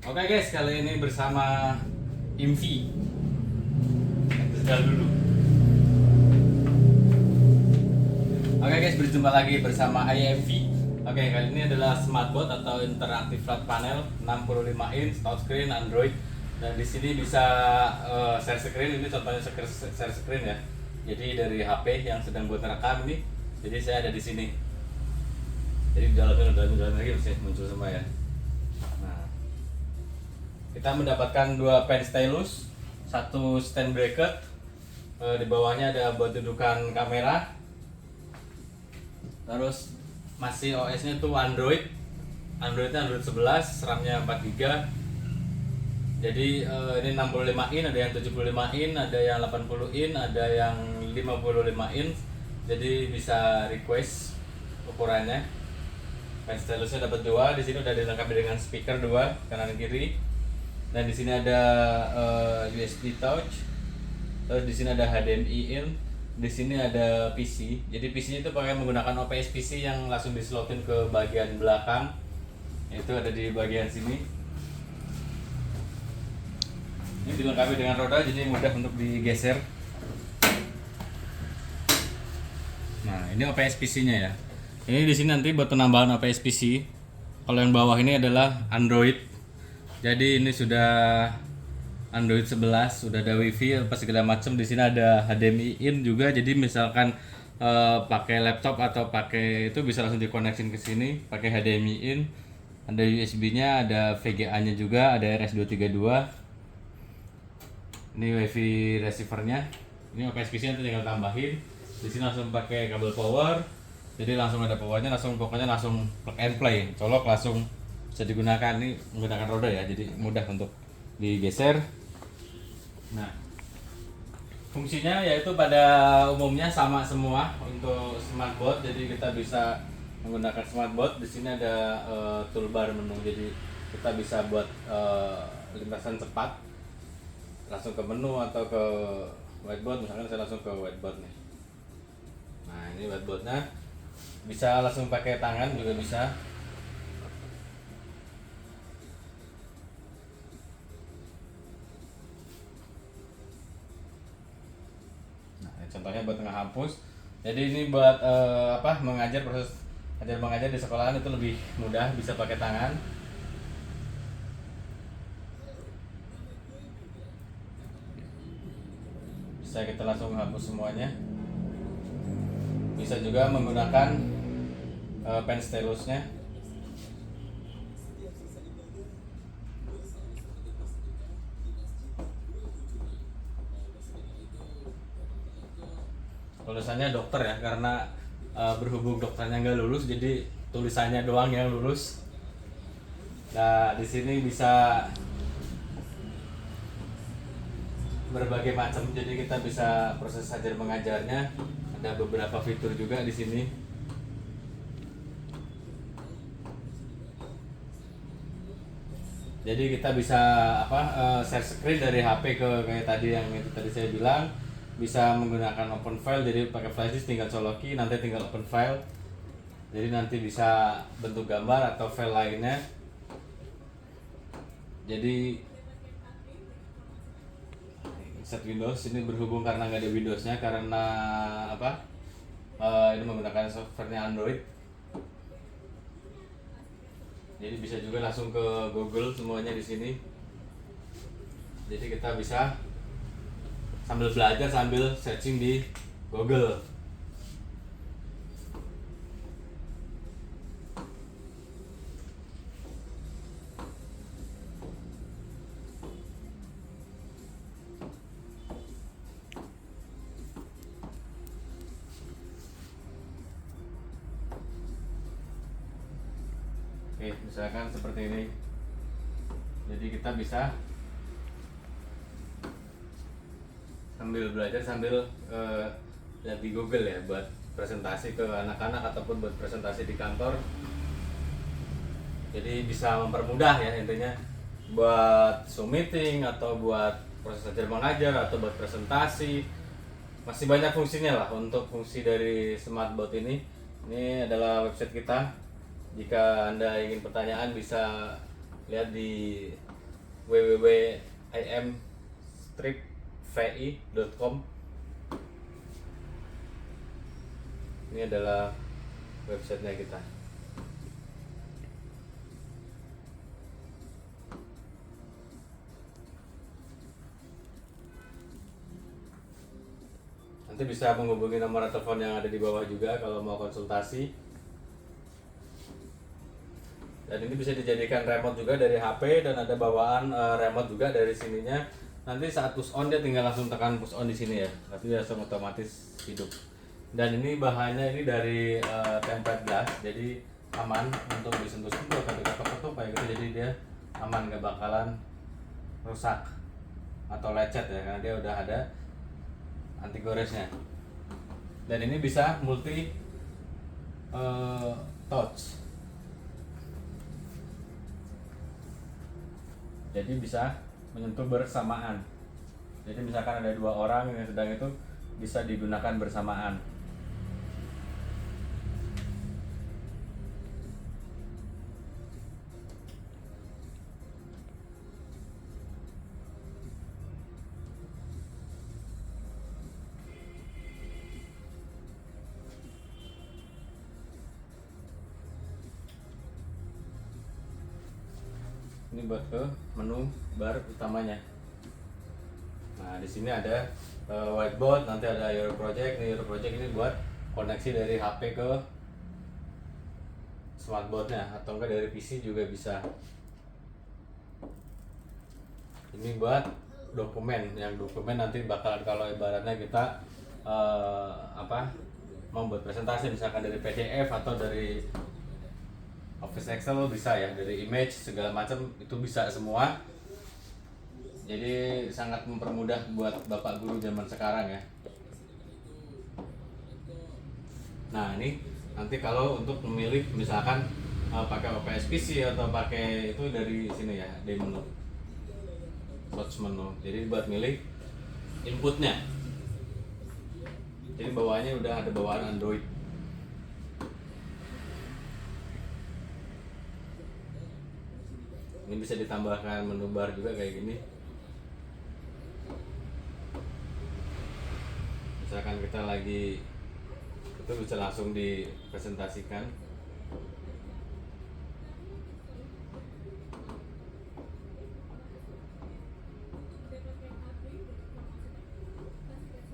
Oke guys, kali ini bersama Imvi. Kita dulu. Oke guys, berjumpa lagi bersama IMV. Oke, kali ini adalah smartboard atau interactive flat panel 65 inch touchscreen Android. Dan di sini bisa share screen. Ini contohnya share screen ya. Jadi dari HP yang sedang buat rekam ini. Jadi saya ada di sini. Jadi dalamnya lagi bisa muncul semua ya. Nah, kita mendapatkan dua pen stylus, satu stand bracket. Di bawahnya ada buat dudukan kamera. Terus masih OS-nya tuh Androidnya Android 11, RAM-nya 4GB. Jadi ini 65 in, ada yang 75 in, ada yang 80 in, ada yang 55 in. Jadi bisa request ukurannya. Pen stylusnya dapat dua, di sini udah dilengkapi dengan speaker dua kanan kiri. Dan di sini ada USB touch. Terus di sini ada HDMI in. Di sini ada PC. Jadi PC itu pakai menggunakan OPS PC yang langsung dislotin ke bagian belakang. Itu ada di bagian sini. Ini dilengkapi dengan roda, jadi mudah untuk digeser. Nah, ini OPS PC-nya ya. Ini di sini nanti buat penambahan OPS PC. Kalau yang bawah ini adalah Android. Jadi ini sudah Android 11, sudah ada WiFi apa segala macam. Di sini ada HDMI in juga. Jadi misalkan pakai laptop atau pakai itu bisa langsung dikoneksin ke sini pakai HDMI in. Ada USB-nya, ada VGA-nya juga, ada RS232. Ini WiFi receiver-nya. Ini OPS PC nanti tinggal tambahin. Di sini langsung pakai kabel power. Jadi langsung ada powernya, pokoknya langsung plug and play. Colok langsung bisa digunakan. Ini menggunakan roda ya, jadi mudah untuk digeser. Nah, fungsinya yaitu pada umumnya sama semua untuk smartboard. Jadi kita bisa menggunakan smartboard. Di sini ada toolbar menu. Jadi kita bisa buat lintasan cepat langsung ke menu atau ke whiteboard. Misalkan saya langsung ke whiteboard nih. Nah, ini whiteboardnya bisa langsung pakai tangan juga bisa. Contohnya buat menghapus. Jadi ini buat mengajar, proses ajar mengajar di sekolahan itu lebih mudah, bisa pakai tangan. Bisa kita langsung hapus semuanya. Bisa juga menggunakan pen stylusnya. Tulisannya dokter ya, karena berhubung dokternya nggak lulus, jadi tulisannya doang yang lulus. Nah, di sini bisa berbagai macam, jadi kita bisa proses ajar mengajarnya. Ada beberapa fitur juga di sini. Jadi kita bisa share screen dari HP ke kayak tadi yang itu tadi saya bilang. Bisa menggunakan open file, jadi pakai flash disk tinggal coloki, nanti tinggal open file. Jadi nanti bisa bentuk gambar atau file lainnya. Jadi set Windows ini berhubung karena nggak ada Windowsnya, karena ini menggunakan softwarenya Android. Jadi bisa juga langsung ke Google semuanya di sini. Jadi kita bisa sambil belajar sambil searching di Google. Oke, misalkan seperti ini. Jadi kita bisa sambil belajar sambil lihat di Google ya, buat presentasi ke anak-anak ataupun buat presentasi di kantor. Jadi bisa mempermudah ya intinya, buat Zoom meeting atau buat proses ajar mengajar atau buat presentasi. Masih banyak fungsinya lah untuk fungsi dari smartboard ini. Ini adalah website kita. Jika Anda ingin pertanyaan bisa lihat di www.imstripvi.com. Ini adalah websitenya kita. Nanti bisa menghubungi nomor telepon yang ada di bawah juga kalau mau konsultasi. Dan ini bisa dijadikan remote juga dari HP, dan ada bawaan remote juga dari sininya. Nanti saat push on dia tinggal langsung tekan push on di sini ya. Nanti dia langsung otomatis hidup. Dan ini bahannya ini dari tempered glass, jadi aman untuk disentuh-sentuh atau diketok-ketok kayak gitu. Jadi dia aman, gak bakalan rusak atau lecet ya, karena dia udah ada anti goresnya. Dan ini bisa multi touch, jadi bisa menyentuh bersamaan. Jadi misalkan ada 2 orang yang sedang itu, bisa digunakan bersamaan. Ini buat ke menu bar utamanya. Nah, di sini ada whiteboard, nanti ada Your Project. Your Project ini buat koneksi dari HP ke smartboardnya, atau enggak dari PC juga bisa. Ini buat dokumen, yang dokumen nanti bakal kalau ibaratnya kita membuat presentasi, misalkan dari PDF atau dari Office Excel bisa ya, dari image segala macam itu bisa semua. Jadi sangat mempermudah buat bapak guru zaman sekarang ya. Nah, ini nanti kalau untuk memilih misalkan pakai OPS PC atau pakai itu dari sini ya, di menu search menu. Jadi buat milih inputnya. Jadi bawaannya udah ada bawaan Android. Ini bisa ditambahkan menu bar juga kayak gini. Misalkan kita lagi itu bisa langsung dipresentasikan.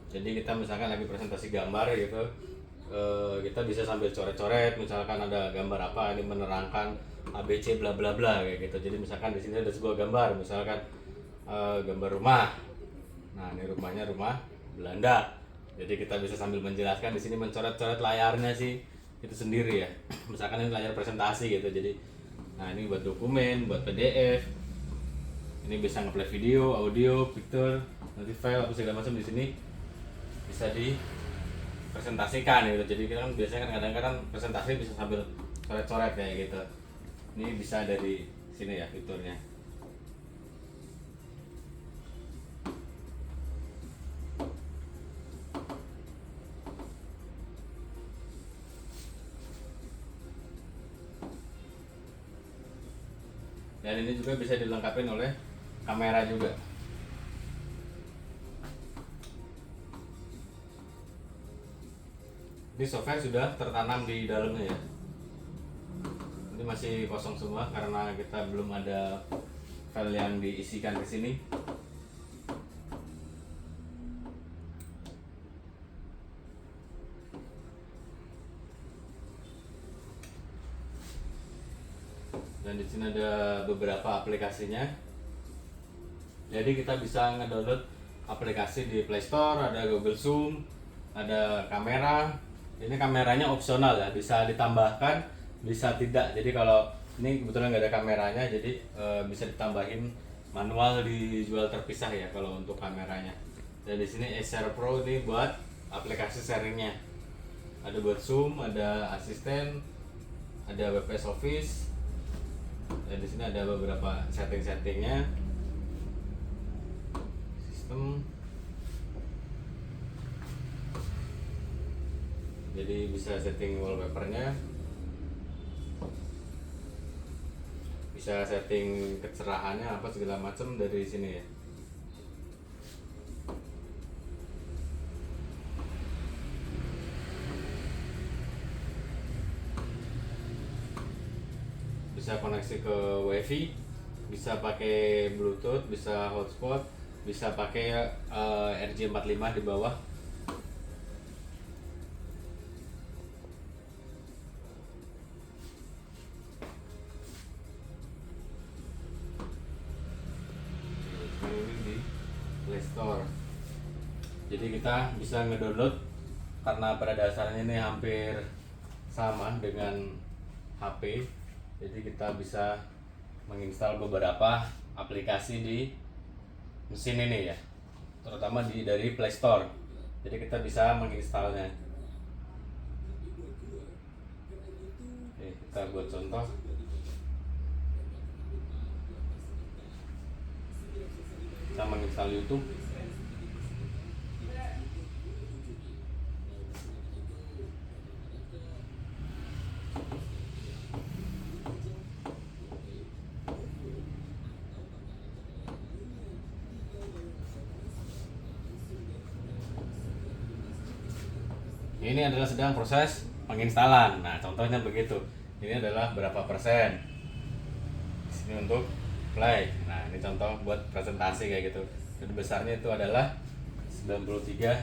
Jadi kita misalkan lagi presentasi gambar gitu, kita bisa sambil coret-coret, misalkan ada gambar apa, ini menerangkan ABC bla bla bla kayak gitu. Jadi misalkan di sini ada sebuah gambar, misalkan gambar rumah. Nah, ini rumahnya rumah Belanda. Jadi kita bisa sambil menjelaskan di sini, mencoret-coret layarnya sih itu sendiri ya. Misalkan ini layar presentasi gitu. Jadi nah, ini buat dokumen, buat PDF. Ini bisa ngeplay video, audio, picture, nanti file apa segala macam di sini bisa dipresentasikan gitu. Jadi kita kan biasanya kan kadang-kadang presentasi bisa sambil coret-coret kayak gitu. Ini bisa dari sini ya fiturnya. Dan ini juga bisa dilengkapi oleh kamera juga. Ini software sudah tertanam di dalamnya ya. Ini masih kosong semua karena kita belum ada file yang diisikan ke sini. Dan di sini ada beberapa aplikasinya. Jadi kita bisa ngedownload aplikasi di Play Store, ada Google Zoom, ada kamera. Ini kameranya opsional ya, bisa ditambahkan, bisa tidak. Jadi kalau ini kebetulan nggak ada kameranya, jadi bisa ditambahin manual, dijual terpisah ya kalau untuk kameranya. Dan di sini Share Pro ini buat aplikasi sharingnya. Ada buat Zoom, ada asisten, ada WPS Office. Dan di sini ada beberapa setting-settingnya. Sistem. Jadi bisa setting wallpapernya, bisa setting kecerahannya apa segala macam dari sini ya. Bisa koneksi ke wifi, bisa pakai bluetooth, bisa hotspot, bisa pakai RJ45 di bawah. Ini di Play Store. Jadi kita bisa ngedownload, karena pada dasarnya ini hampir sama dengan HP. Jadi kita bisa menginstal beberapa aplikasi di mesin ini ya, terutama dari Play Store. Jadi kita bisa menginstalnya. Oke, kita buat contoh. Kita menginstal YouTube. Ini adalah sedang proses penginstalan. Nah, contohnya begitu. Ini adalah berapa persen. Di sini untuk play. Nah, ini contoh buat presentasi kayak gitu. Jadi besarnya itu adalah 93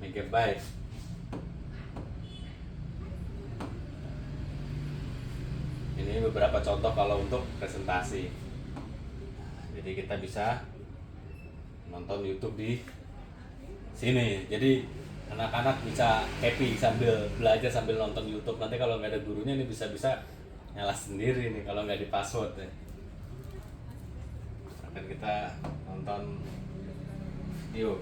MB. Ini beberapa contoh kalau untuk presentasi. Jadi kita bisa nonton YouTube di sini. Jadi anak-anak bisa happy sambil belajar sambil nonton YouTube. Nanti kalau nggak ada gurunya ini bisa-bisa nyala sendiri nih kalau nggak di password ya. Akan kita nonton video.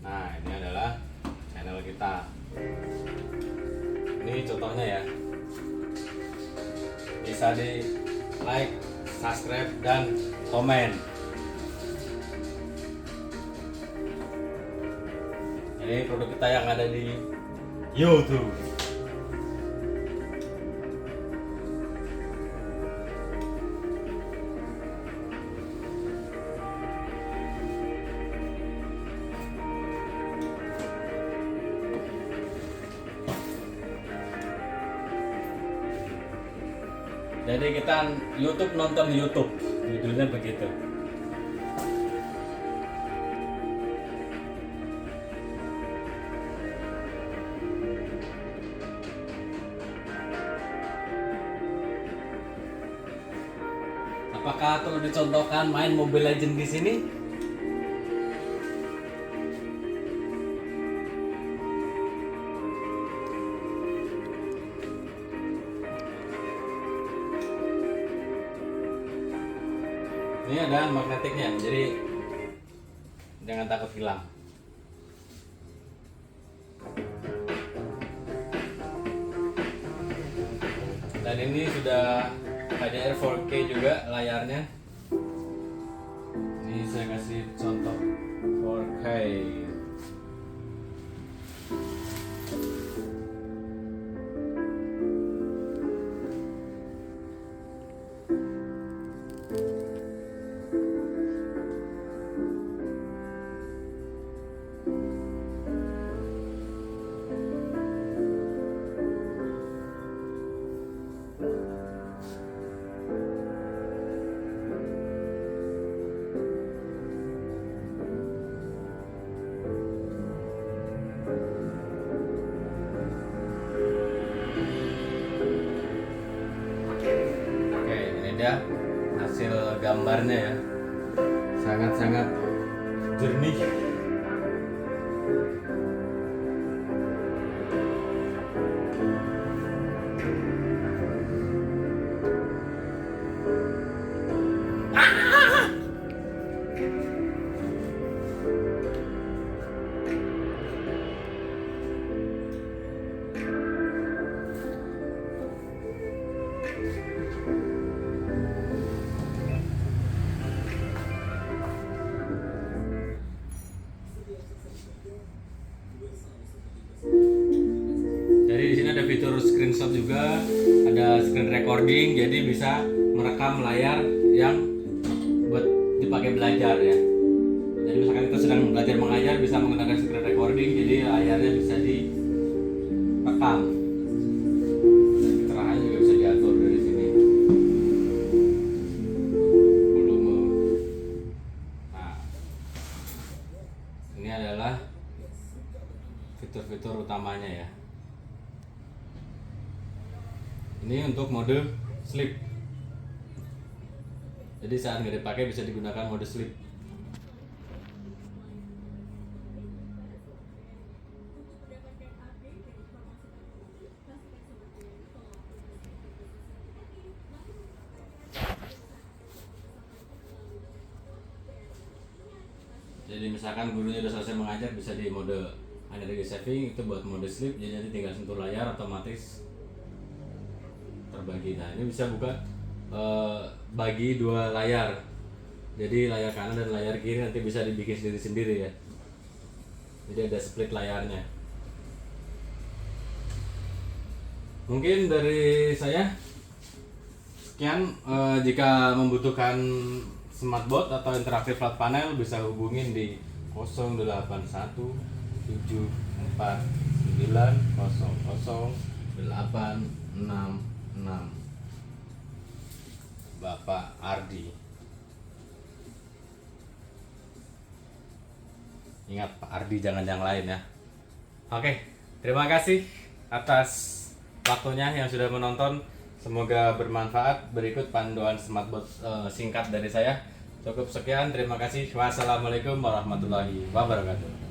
Nah, ini adalah channel kita. Ini contohnya ya. Bisa di like, subscribe, dan komen. Ini produk kita yang ada di YouTube. Jadi kita YouTube nonton YouTube, judulnya begitu. Apakah perlu dicontohkan main Mobile Legends di sini? Ini ada magnetiknya, jadi jangan takut hilang. Dan ini sudah HDR 4K juga layarnya. Ini saya kasih contoh 4K. Dia hasil gambarnya ya, sangat-sangat jernih. desktop juga, ada screen recording, jadi bisa merekam layar yang buat dipakai belajar ya. Jadi misalkan kita sedang belajar mengajar bisa menggunakan screen recording, jadi layarnya bisa direkam. Dan kecerahannya juga bisa diatur dari sini. Volume. Nah, ini adalah fitur-fitur utamanya ya. Ini untuk mode sleep. Jadi saat nggak dipakai bisa digunakan mode sleep. Jadi misalkan gurunya udah selesai mengajar bisa di mode energy saving, itu buat mode sleep, jadi nanti tinggal sentuh layar otomatis terbagi. Nah ini bisa buka bagi dua layar, jadi layar kanan dan layar kiri nanti bisa dibikin sendiri-sendiri ya. Jadi ada split layarnya. Mungkin dari saya sekian. Jika membutuhkan smartboard atau interaktif flat panel bisa hubungin di 081494900866 Bapak Ardi. Ingat Pak Ardi, jangan yang lain ya. Oke, terima kasih atas waktunya yang sudah menonton. Semoga bermanfaat. Berikut panduan smartboard singkat dari saya. Cukup sekian, terima kasih. Wassalamualaikum warahmatullahi wabarakatuh.